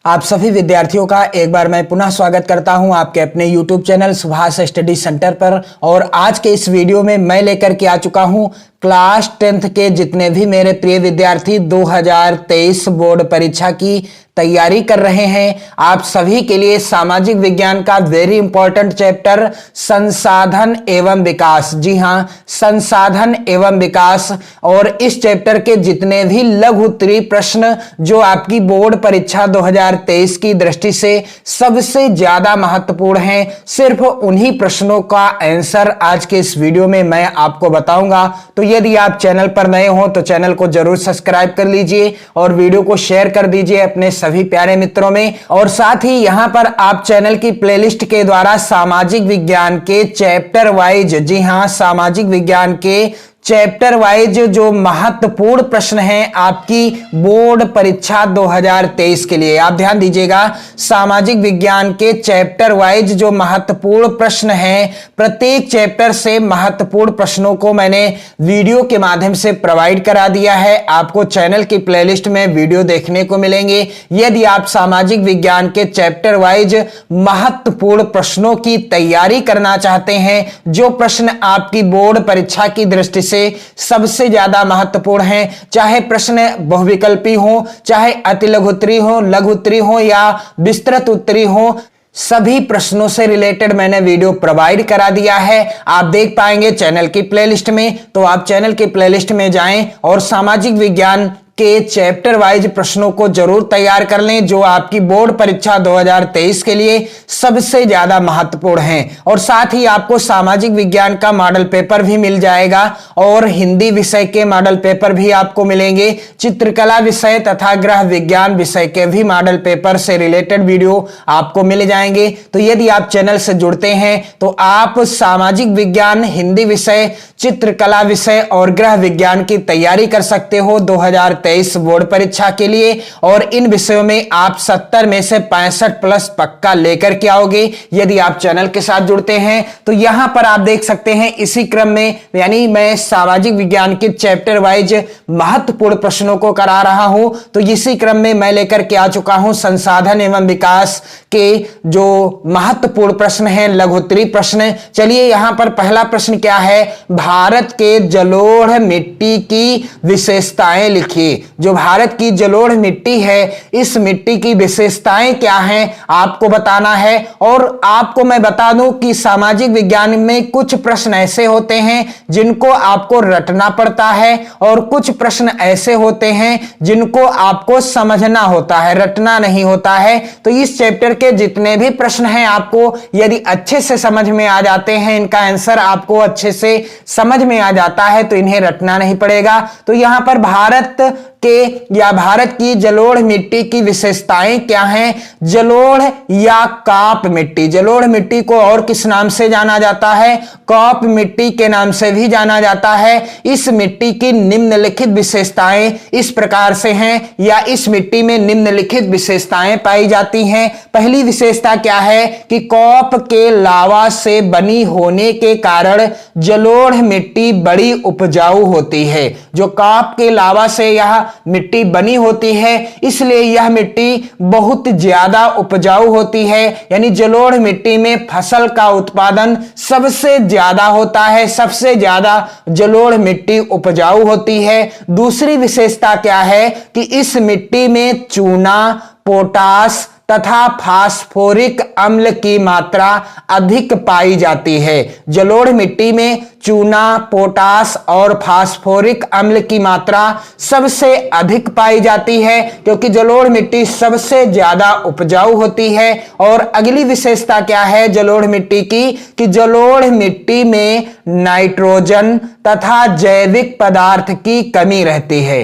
आप सभी विद्यार्थियों का एक बार मैं पुनः स्वागत करता हूं आपके अपने YouTube channel Subhash study centre पर। और आज के इस वीडियो में मैं लेकर के आ चुका हूं क्लास 10th के जितने भी मेरे प्रिय विद्यार्थी 2023 बोर्ड परीक्षा की तैयारी कर रहे हैं, आप सभी के लिए सामाजिक विज्ञान का वेरी इंपॉर्टेंट चैप्टर संसाधन एवं विकास, जी हां संसाधन एवं विकास। और इस चैप्टर के जितने भी लघु उत्तरीय प्रश्न जो आपकी बोर्ड परीक्षा 2023 की दृष्टि से सबसे ज्यादा महत्वपूर्ण हैं, सिर्फ उन्हीं प्रश्नों का आंसर आज के इस वीडियो में मैं आपको बताऊंगा। तो यदि आप चैनल पर नए हो तो चैनल को जरूर सब्सक्राइब कर लीजिए और वीडियो को शेयर कर दीजिए अपने सभी प्यारे मित्रों में। और साथ ही यहां पर आप चैनल की प्लेलिस्ट के द्वारा सामाजिक विज्ञान के चैप्टर वाइज, जी हां सामाजिक विज्ञान के चैप्टर वाइज जो महत्वपूर्ण प्रश्न हैं आपकी बोर्ड परीक्षा 2023 के लिए, आप ध्यान दीजिएगा, सामाजिक विज्ञान के चैप्टर वाइज जो महत्वपूर्ण प्रश्न हैं, प्रत्येक चैप्टर से महत्वपूर्ण प्रश्नों को मैंने वीडियो के माध्यम से प्रोवाइड करा दिया है। आपको चैनल की प्लेलिस्ट में वीडियो देखने को मिलेंगे। यदि आप सामाजिक विज्ञान के चैप्टर वाइज महत्वपूर्ण प्रश्नों की तैयारी करना चाहते हैं, जो प्रश्न आपकी बोर्ड परीक्षा की दृष्टि से सबसे ज्यादा महत्वपूर्ण है, चाहे प्रश्न बहुविकल्पी हो, चाहे अति लघु उत्तरीय हो, लघु उत्तरीय हो या विस्तृत उत्तरीय हो, सभी प्रश्नों से रिलेटेड मैंने वीडियो प्रोवाइड करा दिया है। आप देख पाएंगे चैनल की प्लेलिस्ट में। तो आप चैनल की प्लेलिस्ट में जाएं और सामाजिक विज्ञान के चैप्टर वाइज प्रश्नों को जरूर तैयार कर लें, जो आपकी बोर्ड परीक्षा 2023 के लिए सबसे ज्यादा महत्वपूर्ण हैं। और साथ ही आपको सामाजिक विज्ञान का मॉडल पेपर भी मिल जाएगा और हिंदी विषय के मॉडल पेपर भी आपको मिलेंगे। चित्रकला विषय तथा गृह विज्ञान विषय के भी मॉडल पेपर से रिलेटेड वीडियो आपको मिल जाएंगे। तो यदि आप चैनल से जुड़ते हैं तो आप सामाजिक विज्ञान, हिंदी विषय, चित्रकला विषय और गृह विज्ञान की तैयारी कर सकते हो 2023 बोर्ड परीक्षा के लिए। और इन विषयों में आप 70 में से 65 प्लस पक्का लेकर के आओगे यदि आप चैनल के साथ जुड़ते हैं। तो यहां पर आप देख सकते हैं इसी क्रम में, यानी मैं सामाजिक विज्ञान के चैप्टर वाइज महत्वपूर्ण प्रश्नों को करा रहा हूं, तो इसी क्रम में मैं लेकर के आ चुका हूं संसाधन एवं विकास के जो महत्वपूर्ण प्रश्न हैं, लघु उत्तरीय प्रश्न। चलिए यहां पर पहला प्रश्न क्या है, भारत के जलोढ़ मिट्टी की विशेषताएं लिखिए। जो भारत की जलोढ़ मिट्टी है, इस मिट्टी की विशेषताएं क्या हैं आपको बताना है। और आपको मैं बता दूं कि सामाजिक विज्ञान में कुछ प्रश्न ऐसे होते हैं जिनको आपको रटना पड़ता है और कुछ प्रश्न ऐसे होते हैं जिनको आपको समझना होता है, रटना नहीं होता है। तो इस चैप्टर के जितने भी प्रश्न हैं आपको यदि अच्छे से समझ में आ जाते हैं, इनका आंसर आपको अच्छे से समझ में आ जाता है, तो इन्हें रटना नहीं पड़ेगा। तो यहां पर भारत के या भारत की जलोढ़ मिट्टी की विशेषताएं क्या हैं। जलोढ़ या काप मिट्टी, जलोढ़ मिट्टी को और किस नाम से जाना जाता है, काप मिट्टी के नाम से भी जाना जाता है। इस मिट्टी की निम्नलिखित विशेषताएं इस प्रकार से हैं, या इस मिट्टी में निम्नलिखित विशेषताएं पाई जाती हैं। पहली विशेषता क्या है कि काप के लावा से बनी होने के कारण जलोढ़ मिट्टी बड़ी उपजाऊ होती है। जो काप के लावा से यह मिट्टी बनी होती है, इसलिए यह मिट्टी बहुत ज्यादा उपजाऊ होती है, यानी जलोढ़ मिट्टी में फसल का उत्पादन सबसे ज्यादा होता है, सबसे ज्यादा जलोढ़ मिट्टी उपजाऊ होती है। दूसरी विशेषता क्या है कि इस मिट्टी में चूना, पोटास तथा फास्फोरिक अम्ल की मात्रा अधिक पाई जाती है। जलोढ़ मिट्टी में चूना, पोटास और फास्फोरिक अम्ल की मात्रा सबसे अधिक पाई जाती है, क्योंकि जलोढ़ मिट्टी सबसे ज्यादा उपजाऊ होती है। और अगली विशेषता क्या है जलोढ़ मिट्टी की, कि जलोढ़ मिट्टी में नाइट्रोजन तथा जैविक पदार्थ की कमी रहती है।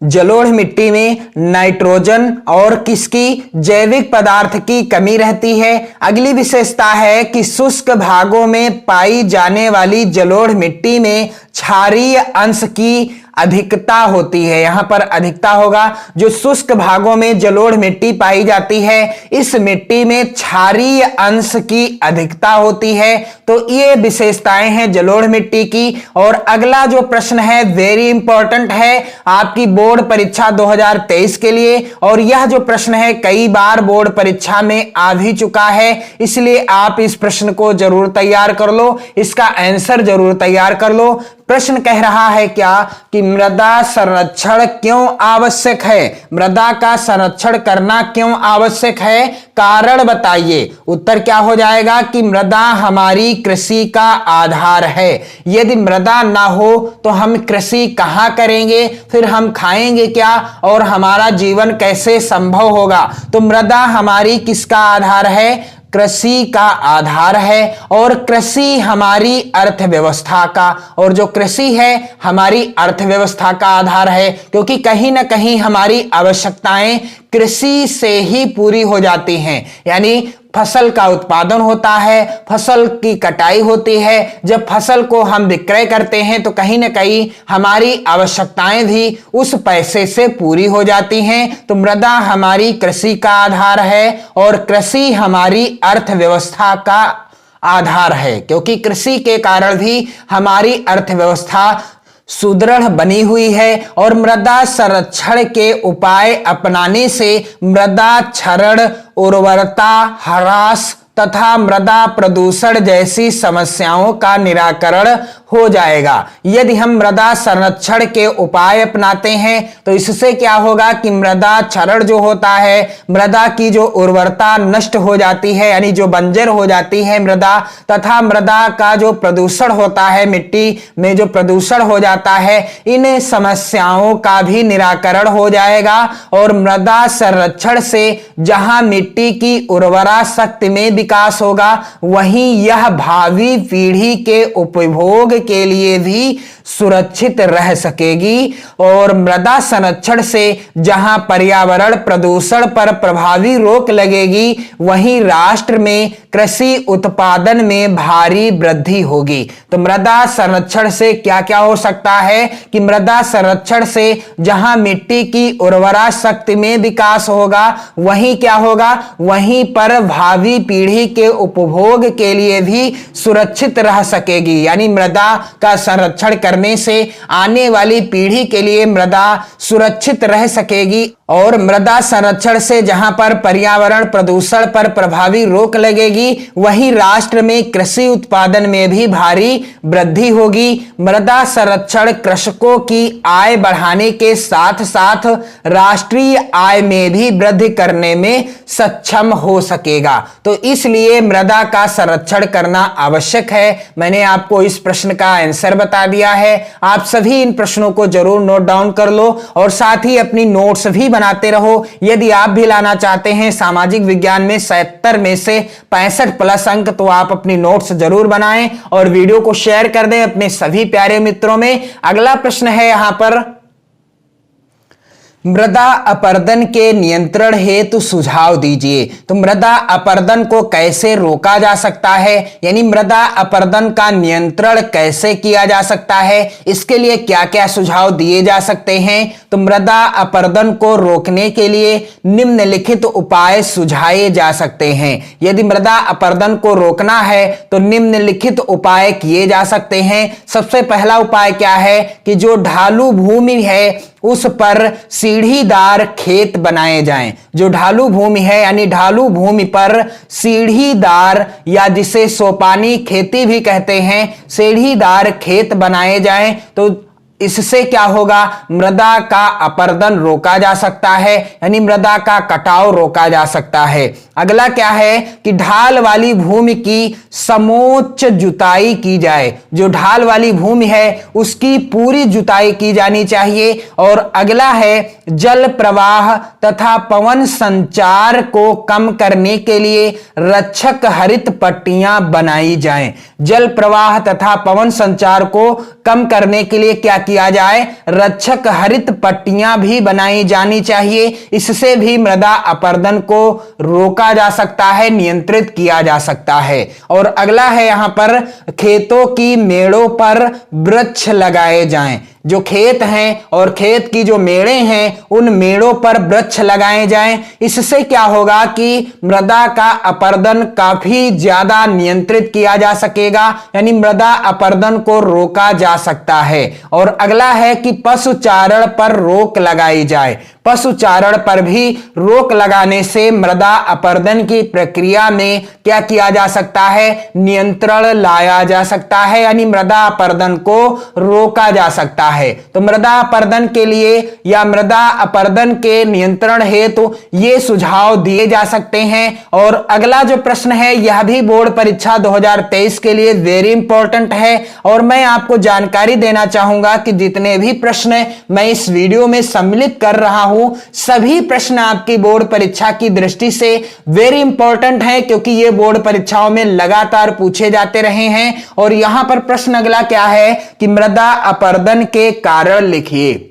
जलोढ़ मिट्टी में नाइट्रोजन और किसकी, जैविक पदार्थ की कमी रहती है। अगली विशेषता है कि शुष्क भागों में पाई जाने वाली जलोढ़ मिट्टी में क्षारीय अंश की अधिकता होती है। यहां पर अधिकता होगा। जो शुष्क भागों में जलोढ़ मिट्टी पाई जाती है, इस मिट्टी में क्षारीय अंश की अधिकता होती है। तो ये विशेषताएं हैं जलोढ़ मिट्टी की। और अगला जो प्रश्न है वेरी इंपॉर्टेंट है आपकी बोर्ड परीक्षा 2023 के लिए, और यह जो प्रश्न है कई बार बोर्ड परीक्षा में आ भी चुका है, इसलिए आप इस प्रश्न को जरूर तैयार कर लो, इसका आंसर जरूर तैयार कर लो। प्रश्न कह रहा है क्या कि मृदा संरक्षण क्यों आवश्यक है? मृदा का संरक्षण करना क्यों आवश्यक है? कारण बताइए। उत्तर क्या हो जाएगा कि मृदा हमारी कृषि का आधार है। यदि मृदा ना हो तो हम कृषि कहां करेंगे, फिर हम खाएंगे क्या और हमारा जीवन कैसे संभव होगा? तो मृदा हमारी किसका आधार है? कृषि का आधार है। और कृषि हमारी अर्थव्यवस्था का, और जो कृषि है हमारी अर्थव्यवस्था का आधार है, क्योंकि कहीं ना कहीं हमारी आवश्यकताएं कृषि से ही पूरी हो जाती हैं। यानी फसल का उत्पादन होता है, फसल की कटाई होती है, जब फसल को हम विक्रय करते हैं तो कहीं ना कहीं हमारी आवश्यकताएं भी उस पैसे से पूरी हो जाती हैं। तो मृदा हमारी कृषि का आधार है और कृषि हमारी अर्थव्यवस्था का आधार है, क्योंकि कृषि के कारण भी हमारी अर्थव्यवस्था सुदृढ़ बनी हुई है। और मृदा संरक्षण के उपाय अपनाने से मृदा क्षरण, उर्वरता ह्रास तथा मृदा प्रदूषण जैसी समस्याओं का निराकरण हो जाएगा। यदि हम मृदा संरक्षण के उपाय अपनाते हैं तो इससे क्या होगा कि मृदा क्षरण जो होता है, मृदा की जो उर्वरता नष्ट हो जाती है, यानी जो बंजर हो जाती है मृदा, तथा मृदा का जो प्रदूषण होता है, मिट्टी में जो प्रदूषण हो जाता है, इन समस्याओं का भी निराकरण हो जाएगा। और मृदा संरक्षण से जहां मिट्टी की उर्वरा शक्ति में विकास होगा, वहीं यह भावी पीढ़ी के उपभोग के लिए भी सुरक्षित रह सकेगी। और मृदा संरक्षण से जहां पर्यावरण प्रदूषण पर प्रभावी रोक लगेगी, वहीं राष्ट्र में कृषि उत्पादन में भारी वृद्धि होगी। तो मृदा संरक्षण से क्या क्या हो सकता है कि मृदा संरक्षण से जहां मिट्टी की उर्वरा शक्ति में विकास होगा, वहीं क्या होगा, वहीं पर भावी पीढ़ी के उपभोग के लिए भी सुरक्षित रह सकेगी। यानी मृदा का संरक्षण करने से आने वाली पीढ़ी के लिए मृदा सुरक्षित रह सकेगी। और मृदा संरक्षण से जहां पर पर्यावरण प्रदूषण पर प्रभावी रोक लगेगी, वहीं राष्ट्र में कृषि उत्पादन में भी भारी वृद्धि होगी। मृदा संरक्षण कृषकों की आय बढ़ाने के साथ साथ राष्ट्रीय आय में भी वृद्धि करने में सक्षम हो सकेगा। तो इसलिए मृदा का संरक्षण करना आवश्यक है। मैंने आपको इस प्रश्न का आंसर बता दिया है। आप सभी इन प्रश्नों को जरूर नोट डाउन कर लो और साथ ही अपनी नोट्स भी बनाते रहो। यदि आप भी लाना चाहते हैं सामाजिक विज्ञान में 77 में से 65 प्लस अंक, तो आप अपनी नोट्स जरूर बनाएं और वीडियो को शेयर कर दें अपने सभी प्यारे मित्रों में। अगला प्रश्न है यहां पर, मृदा अपरदन के नियंत्रण हेतु सुझाव दीजिए। तो मृदा अपरदन को कैसे रोका जा सकता है, यानी मृदा अपरदन का नियंत्रण कैसे किया जा सकता है, इसके लिए क्या क्या सुझाव दिए जा सकते हैं। तो मृदा अपरदन को रोकने के लिए निम्नलिखित उपाय सुझाए जा सकते हैं। यदि मृदा अपरदन को रोकना है तो निम्नलिखित उपाय किए जा सकते हैं। सबसे पहला उपाय क्या है कि जो ढालू भूमि है उस पर सीढ़ीदार खेत बनाए जाएं। जो ढालू भूमि है, यानी ढालू भूमि पर सीढ़ीदार, या जिसे सोपानी खेती भी कहते हैं, सीढ़ीदार खेत बनाए जाएं। तो इससे क्या होगा, मृदा का अपरदन रोका जा सकता है, यानी मृदा का कटाव रोका जा सकता है। अगला क्या है कि ढाल वाली भूमि की समोच्च जुताई की जाए। जो ढाल वाली भूमि है उसकी पूरी जुताई की जानी चाहिए। और अगला है जल प्रवाह तथा पवन संचार को कम करने के लिए रक्षक हरित पट्टियां बनाई जाएं। जल प्रवाह तथा पवन संचार को कम करने के लिए क्या किया जाए, रक्षक हरित पट्टियां भी बनाई जानी चाहिए। इससे भी मृदा अपरदन को रोका जा सकता है, नियंत्रित किया जा सकता है। और अगला है यहां पर, खेतों की मेड़ों पर वृक्ष लगाए जाएं। जो खेत हैं और खेत की जो मेड़े हैं, उन मेड़ों पर वृक्ष लगाए जाएं। इससे क्या होगा कि मृदा का अपरदन काफी ज्यादा नियंत्रित किया जा सकेगा, यानी मृदा अपरदन को रोका जा सकता है। और अगला है कि पशुचारण पर रोक लगाई जाए। पशुचारण पर भी रोक लगाने से मृदा अपरदन की प्रक्रिया में क्या किया जा सकता है, नियंत्रण लाया जा सकता है, यानी मृदा अपरदन को रोका जा सकता है। तो मृदा अपरदन के लिए या मृदा अपरदन के नियंत्रण हेतु ये सुझाव दिए जा सकते हैं। और अगला जो प्रश्न है यह भी बोर्ड परीक्षा 2023 के लिए वेरी इंपॉर्टेंट है, और मैं आपको जानकारी देना चाहूंगा कि जितने भी प्रश्न मैं इस वीडियो में सम्मिलित कर रहा हूं, सभी प्रश्न आपकी बोर्ड परीक्षा की दृष्टि से वेरी इंपॉर्टेंट है, क्योंकि ये बोर्ड परीक्षाओं में लगातार पूछे जाते रहे हैं। और यहां पर प्रश्न अगला क्या है कि मृदा अपरदन के कारण लिखिए।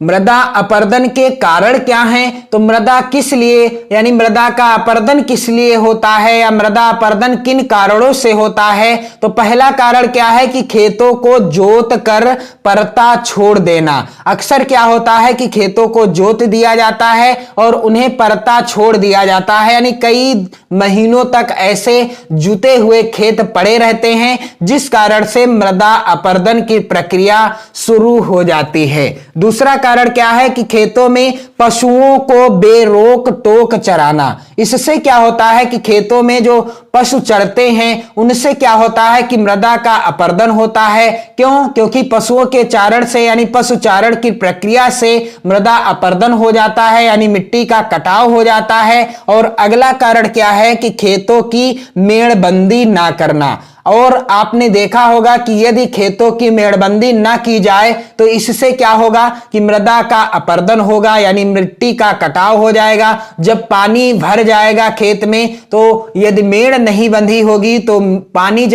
मृदा अपरदन के कारण क्या हैं? तो मृदा किस लिए, यानी मृदा का अपरदन किस लिए होता है, या मृदा अपरदन किन कारणों से होता है? तो पहला कारण क्या है कि खेतों को जोत कर परता छोड़ देना। अक्सर क्या होता है कि खेतों को जोत दिया जाता है और उन्हें परता छोड़ दिया जाता है, यानी कई महीनों तक ऐसे जुते हुए खेत पड़े रहते हैं, जिस कारण से मृदा अपरदन की प्रक्रिया शुरू हो जाती है। दूसरा कारण क्या है कि खेतों में पशुओं को बेरोक टोक चराना। इससे क्या होता है कि खेतों में जो पशु चरते हैं उनसे क्या होता है कि मृदा का अपरदन होता है। क्यों? क्योंकि पशुओं के चारण से, यानी पशुचारण की प्रक्रिया से मृदा अपरदन हो जाता है, यानी मिट्टी का कटाव हो जाता है। और अगला कारण क्या है कि खेतों की मेड़बंदी ना करना। और आपने देखा होगा कि यदि खेतों की मेड़बंदी ना की जाए तो इससे क्या होगा कि मृदा का अपरदन होगा, यानी मिट्टी का कटाव हो जाएगा। जब पानी भर जाएगा खेत में, तो यदि मेड़ नहीं बंधी होगी तो पानी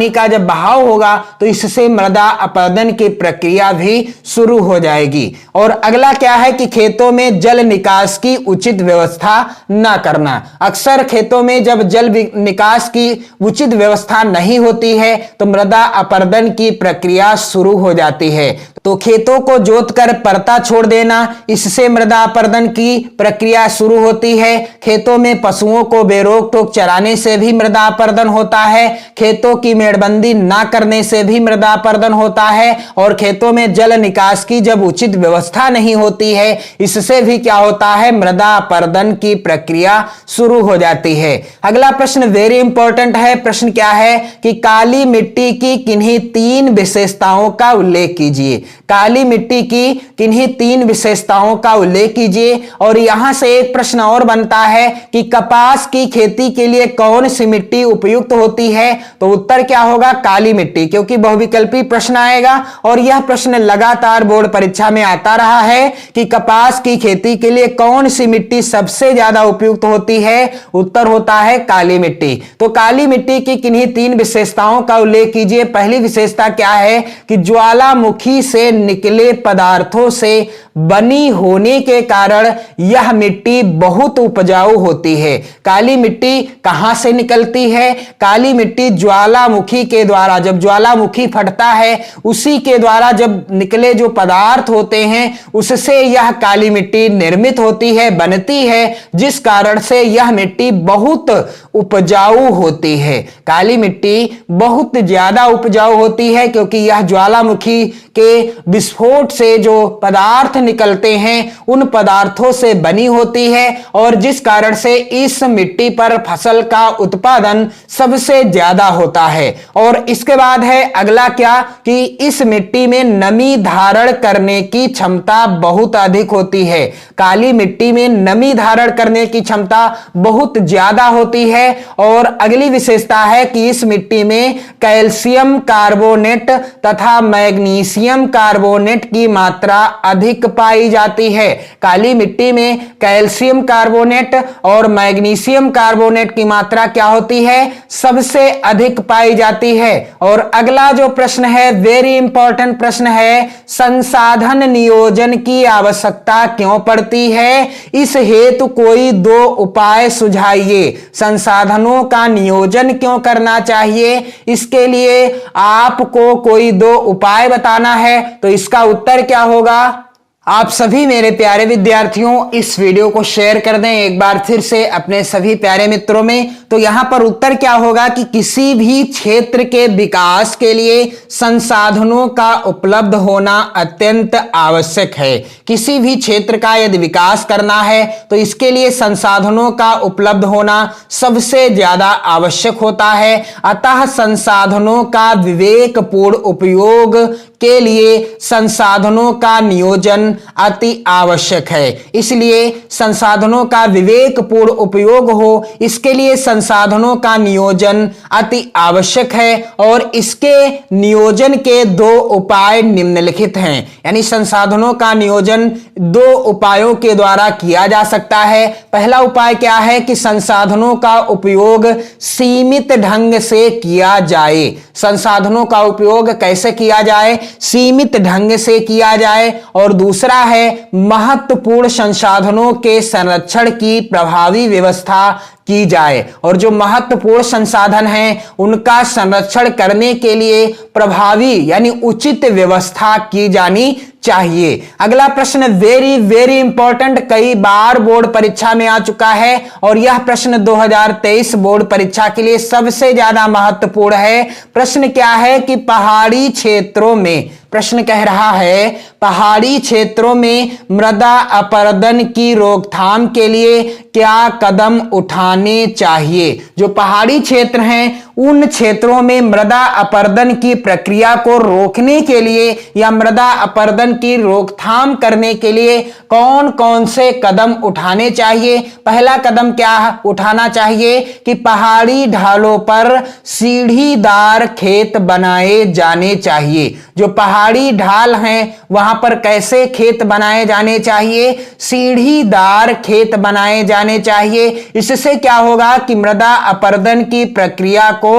का जब बहाव होगा तो इससे मृदा अपरदन की प्रक्रिया भी शुरू हो जाएगी। और अगला क्या है कि खेतों में जल निकास की उचित व्यवस्था ना करना। अक्सर खेतों में जब जल निकास की उचित व्यवस्था नहीं होती है तो मृदा अपरदन की प्रक्रिया शुरू हो जाती है। तो खेतों को जोतकर परता छोड़ देना, इससे मृदा अपरदन की प्रक्रिया शुरू होती है। खेतों में पशुओं को बेरोक टोक चराने से भी मृदा अपरदन होता है। खेतों की मेड़बंदी ना करने से भी मृदा अपरदन होता है। और खेतों में जल निकास की जब उचित व्यवस्था नहीं होती है, इससे भी क्या होता है, मृदा अपरदन की प्रक्रिया शुरू हो जाती है। अगला प्रश्न वेरी इंपॉर्टेंट है। प्रश्न क्या है कि काली मिट्टी की किन्हीं 3 विशेषताओं का उल्लेख कीजिए। काली मिट्टी की किन्हीं 3 विशेषताओं का उल्लेख कीजिए। और यहां से एक प्रश्न और बनता है कि कपास की खेती के लिए कौन सी मिट्टी उपयुक्त होती है? तो उत्तर क्या होगा, काली मिट्टी, क्योंकि बहुविकल्पी प्रश्न आएगा। और यह प्रश्न लगातार बोर्ड परीक्षा में आता रहा है कि कपास की खेती के लिए कौन सी मिट्टी सबसे ज्यादा उपयुक्त होती है? उत्तर होता है काली मिट्टी। तो काली मिट्टी की किन्हीं 3 विशेषताओं का उल्लेख कीजिए। पहली विशेषता क्या है कि ज्वालामुखी से निकले पदार्थों से बनी होने के कारण यह मिट्टी बहुत उपजाऊ होती है। काली मिट्टी कहां से निकलती है? काली मिट्टी ज्वालामुखी के द्वारा, जब ज्वालामुखी फटता है उसी के द्वारा जब निकले जो पदार्थ होते हैं उससे यह काली मिट्टी निर्मित होती है, बनती है, जिस कारण से यह मिट्टी बहुत उपजाऊ होती है। काली मिट्टी बहुत ज्यादा उपजाऊ होती है क्योंकि यह ज्वालामुखी के विस्फोट से जो पदार्थ निकलते हैं उन पदार्थों से बनी होती है, और जिस कारण से इस मिट्टी पर फसल का उत्पादन सबसे ज्यादा होता है। और इसके बाद है अगला क्या कि इस मिट्टी में नमी धारण करने की क्षमता बहुत अधिक होती है। काली मिट्टी में नमी धारण करने की क्षमता बहुत ज्यादा होती है। और अगली विशेषता है कि इस मिट्टी में कैल्शियम कार्बोनेट तथा मैग्नीशियम कैल्शियम कार्बोनेट की मात्रा अधिक पाई जाती है। काली मिट्टी में कैल्शियम कार्बोनेट और मैग्नीशियम कार्बोनेट की मात्रा क्या होती है? सबसे अधिक पाई जाती है। और अगला जो प्रश्न है, वेरी इंपॉर्टेंट प्रश्न है, संसाधन नियोजन की आवश्यकता क्यों पड़ती है? इस हेतु कोई 2 उपाय सुझाइए। संसाधनों का नियोजन क्यों करना चाहिए, इसके लिए आपको कोई 2 उपाय बताना है। तो इसका उत्तर क्या होगा? आप सभी मेरे प्यारे विद्यार्थियों इस वीडियो को शेयर कर दें एक बार फिर से अपने सभी प्यारे मित्रों में। तो यहां पर उत्तर क्या होगा कि किसी भी क्षेत्र के विकास के लिए संसाधनों का उपलब्ध होना अत्यंत आवश्यक है। किसी भी क्षेत्र का यदि विकास करना है तो इसके लिए संसाधनों का उपलब्ध होना सबसे ज्यादा आवश्यक होता है। अतः संसाधनों का विवेकपूर्ण उपयोग के लिए संसाधनों का नियोजन अति आवश्यक है। इसलिए संसाधनों का विवेकपूर्ण उपयोग हो, इसके लिए संसाधनों का नियोजन अति आवश्यक है। और इसके नियोजन के 2 उपाय निम्नलिखित हैं। यानी संसाधनों का नियोजन 2 उपायों के द्वारा किया जा सकता है। पहला उपाय क्या है कि संसाधनों का उपयोग सीमित ढंग से किया जाए। संसाधनों का उपयोग कैसे किया जाए? सीमित ढंग से किया जाए। और दूसरा है महत्वपूर्ण संसाधनों के संरक्षण की प्रभावी व्यवस्था की जाए। और जो महत्वपूर्ण संसाधन हैं उनका संरक्षण करने के लिए प्रभावी यानी उचित व्यवस्था की जानी चाहिए। अगला प्रश्न वेरी वेरी इंपॉर्टेंट, कई बार बोर्ड परीक्षा में आ चुका है और यह प्रश्न 2023 बोर्ड परीक्षा के लिए सबसे ज्यादा महत्वपूर्ण है। प्रश्न क्या है कि पहाड़ी क्षेत्रों में, प्रश्न कह रहा है पहाड़ी क्षेत्रों में मृदा अपरदन की रोकथाम के लिए क्या कदम उठाने चाहिए। जो पहाड़ी क्षेत्र हैं उन क्षेत्रों में मृदा अपरदन की प्रक्रिया को रोकने के लिए या मृदा अपरदन की रोकथाम करने के लिए कौन कौन से कदम उठाने चाहिए। पहला कदम क्या उठाना चाहिए कि पहाड़ी ढालों पर सीढ़ीदार खेत बनाए जाने चाहिए। जो पहाड़ी ढाल हैं वहां पर कैसे खेत बनाए जाने चाहिए? सीढ़ीदार खेत बनाए जाने चाहिए। इससे क्या होगा कि मृदा अपरदन की प्रक्रिया को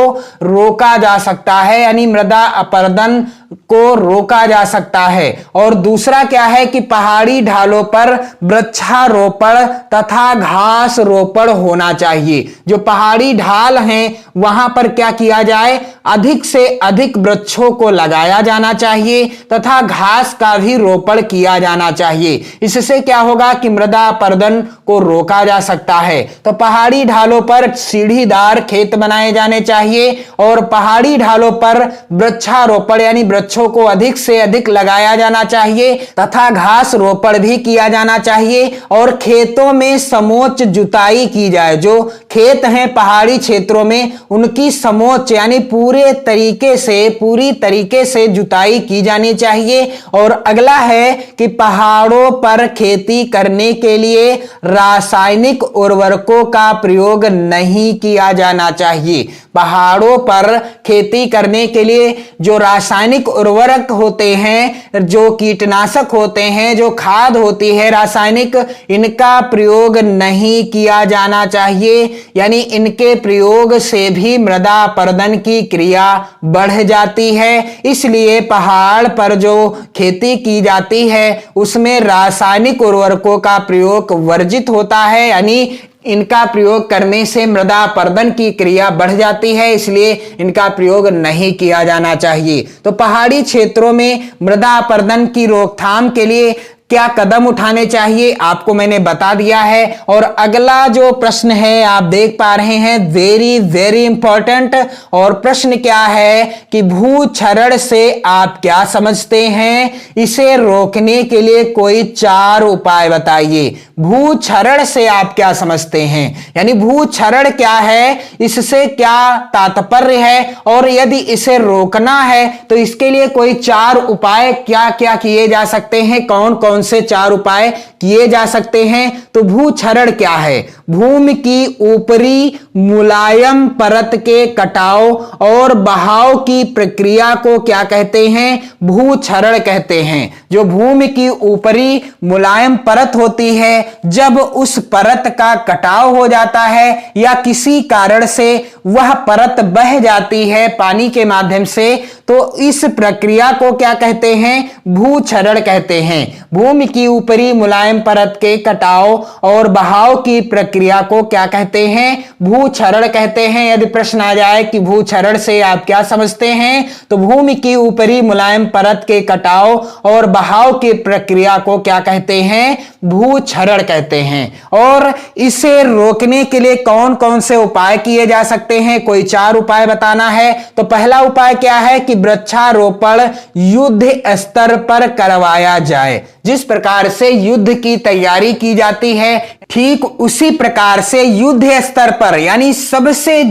रोका जा सकता है, यानी मृदा अपरदन को रोका जा सकता है। और दूसरा क्या है कि पहाड़ी ढालों पर वृक्षारोपण तथा घास रोपण होना चाहिए। जो पहाड़ी ढाल हैं वहां पर क्या किया जाए? अधिक से अधिक वृक्षों को लगाया जाना चाहिए तथा घास का भी रोपण किया जाना चाहिए। इससे क्या होगा कि मृदा अपरदन को रोका जा सकता है। तो पहाड़ी ढालों पर सीढ़ीदार खेत बनाए जाने चाहिए और पहाड़ी ढालों पर वृक्षारोपण यानी वृक्षों को अधिक से अधिक लगाया जाना चाहिए तथा घास रोपण भी किया जाना चाहिए। और खेतों में समोच्च जुताई की जाए। जो खेत हैं पहाड़ी क्षेत्रों में उनकी समोच्च यानी पूरी तरीके से जुताई की जानी चाहिए। और अगला है कि पहाड़ों पर खेती करने के लिए रासायनिक उर्वरकों का प्रयोग नहीं किया जाना चाहिए। पहाड़ों पर खेती करने के लिए जो रासायनिक उर्वरक होते हैं, जो कीटनाशक होते हैं, जो खाद होती है रासायनिक, इनका प्रयोग नहीं किया जाना चाहिए। यानी इनके प्रयोग से भी मृदा अपरदन की क्रिया बढ़ जाती है। इसलिए पहाड़ पर जो खेती की जाती है उसमें रासायनिक उर्वरकों का प्रयोग वर्जित होता है, यानी इनका प्रयोग करने से मृदा अपरदन की क्रिया बढ़ जाती है, इसलिए इनका प्रयोग नहीं किया जाना चाहिए। तो पहाड़ी क्षेत्रों में मृदा अपरदन की रोकथाम के लिए क्या कदम उठाने चाहिए आपको मैंने बता दिया है। और अगला जो प्रश्न है आप देख पा रहे हैं, वेरी वेरी इंपॉर्टेंट। और प्रश्न क्या है कि भूक्षरण से आप क्या समझते हैं? इसे रोकने के लिए कोई 4 उपाय बताइए। भूक्षरण से आप क्या समझते हैं, यानी भूक्षरण क्या है, इससे क्या तात्पर्य है, और यदि इसे रोकना है तो इसके लिए कोई 4 उपाय क्या क्या किए जा सकते हैं, कौन कौन से 4 उपाय किए जा सकते हैं। तो भूक्षरण क्या है? भूमि की ऊपरी मुलायम परत के कटाव और बहाव की प्रक्रिया को क्या कहते हैं? भूक्षरण कहते हैं। जो भूमि की ऊपरी मुलायम परत होती है, जब उस परत का कटाव हो जाता है या किसी कारण से वह परत बह जाती है पानी के माध्यम से, तो इस प्रक्रिया को क्या कहते हैं? भूक्षरण कहते हैं। भूमि की ऊपरी मुलायम परत के कटाव और बहाव की प्रक्रिया को क्या कहते हैं? भूक्षरण कहते हैं। यदि प्रश्न आ जाए कि भूक्षरण से आप क्या समझते हैं, तो भूमि की ऊपरी मुलायम परत के कटाव और बहाव की प्रक्रिया को क्या कहते हैं? भूक्षरण कहते हैं। और इसे रोकने के लिए कौन कौन से उपाय किए जा सकते हैं? कोई 4 उपाय बताना है। तो पहला उपाय क्या है कि वृक्षारोपण युद्ध स्तर पर करवाया जाए। जिस प्रकार से युद्ध की तैयारी की जाती है, ठीक उसी प्रकार से युद्ध स्तर पर यानी सबसे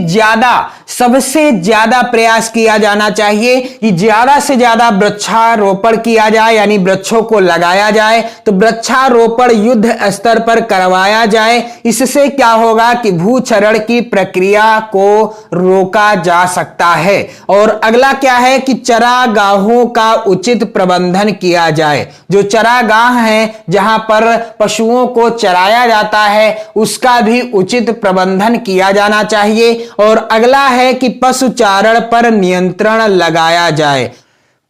ज्यादा प्रयास किया जाना चाहिए कि ज्यादा से ज्यादा वृक्षारोपण किया जाए, यानी वृक्षों को लगाया जाए। तो वृक्षारोपण युद्ध स्तर पर करवाया जाए। इससे क्या होगा कि भूक्षरण की प्रक्रिया को रोका जा सकता है। और अगला क्या है कि चरागाहों का उचित प्रबंधन किया जाए। जो चरागाह है, जहां पर पशुओं को चराया जाता है, उसका भी उचित प्रबंधन किया जाना चाहिए। और अगला है कि पशुचारण पर नियंत्रण लगाया जाए।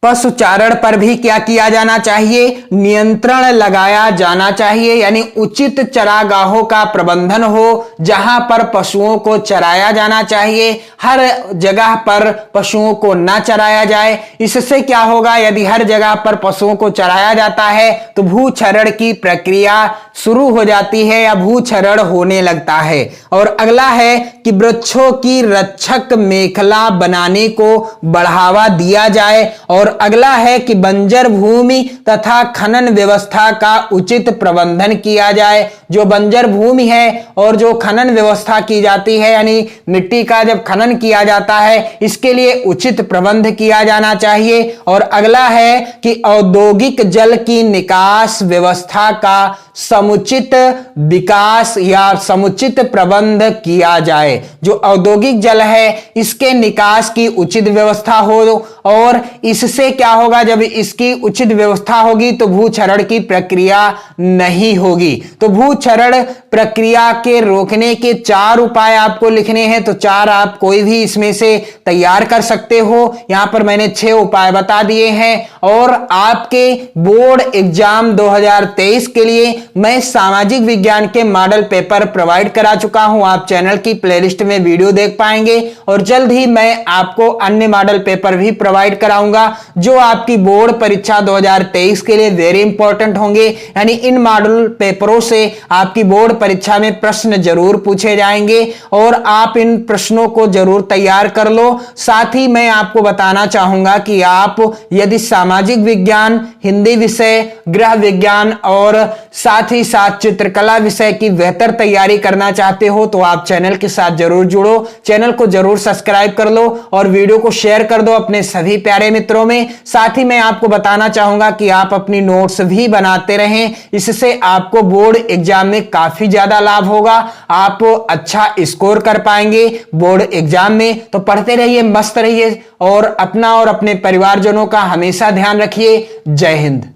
पशुचारण पर भी क्या किया जाना चाहिए? नियंत्रण लगाया जाना चाहिए, यानी उचित चरागाहों का प्रबंधन हो जहां पर पशुओं को चराया जाना चाहिए। हर जगह पर पशुओं को ना चराया जाए। इससे क्या होगा? यदि हर जगह पर पशुओं को चराया जाता है तो भूक्षरण की प्रक्रिया शुरू हो जाती है या भूक्षरण होने लगता है। और अगला है कि वृक्षों की रक्षक मेखला बनाने को बढ़ावा दिया जाए। और अगला है कि बंजर भूमि तथा खनन व्यवस्था का उचित प्रबंधन किया जाए। जो बंजर भूमि है और जो खनन व्यवस्था की जाती है, यानी मिट्टी का जब खनन किया जाता है, इसके लिए उचित प्रबंध किया जाना चाहिए। और अगला है कि औद्योगिक जल की निकास व्यवस्था का समुचित विकास या समुचित प्रबंध किया जाए। जो औद्योगिक जल है, इसके निकास की उचित व्यवस्था हो। और इससे क्या होगा? जब इसकी उचित व्यवस्था होगी तो भूक्षरण की प्रक्रिया नहीं होगी। तो भूक्षरण प्रक्रिया के रोकने के 4 उपाय आपको लिखने हैं। तो 4 आप कोई भी इसमें से तैयार कर सकते हो। यहां पर मैंने 6 उपाय बता दिए हैं। और आपके बोर्ड एग्जाम 2023 के लिए मैं सामाजिक विज्ञान के मॉडल पेपर प्रोवाइड करा चुका हूं। आप चैनल की प्लेलिस्ट में वीडियो देख पाएंगे। और जल्द ही मैं आपको अन्य मॉडल पेपर भी प्रोवाइड कराऊंगा जो आपकी बोर्ड परीक्षा 2023 के लिए वेरी इंपॉर्टेंट होंगे। यानी इन मॉडल पेपरों से आपकी बोर्ड परीक्षा में प्रश्न जरूर पूछे जाएंगे और आप इन प्रश्नों को जरूर तैयार कर लो। साथ ही मैं आपको बताना चाहूंगा कि आप यदि सामाजिक विज्ञान, हिंदी विषय, गृह विज्ञान और साथ ही साथ चित्रकला विषय की बेहतर तैयारी करना चाहते हो तो आप चैनल के साथ जरूर जुड़ो। चैनल को जरूर सब्सक्राइब कर लो और वीडियो को शेयर कर दो अपने सभी प्यारे मित्रों में। साथ ही मैं आपको बताना चाहूंगा कि आप अपनी नोट्स भी बनाते रहें। इससे आपको बोर्ड एग्जाम में काफी ज्यादा लाभ होगा। आप अच्छा स्कोर कर पाएंगे बोर्ड एग्जाम में। तो पढ़ते रहिए, मस्त रहिए और अपना और अपने परिवारजनों का हमेशा ध्यान रखिए। जय हिंद।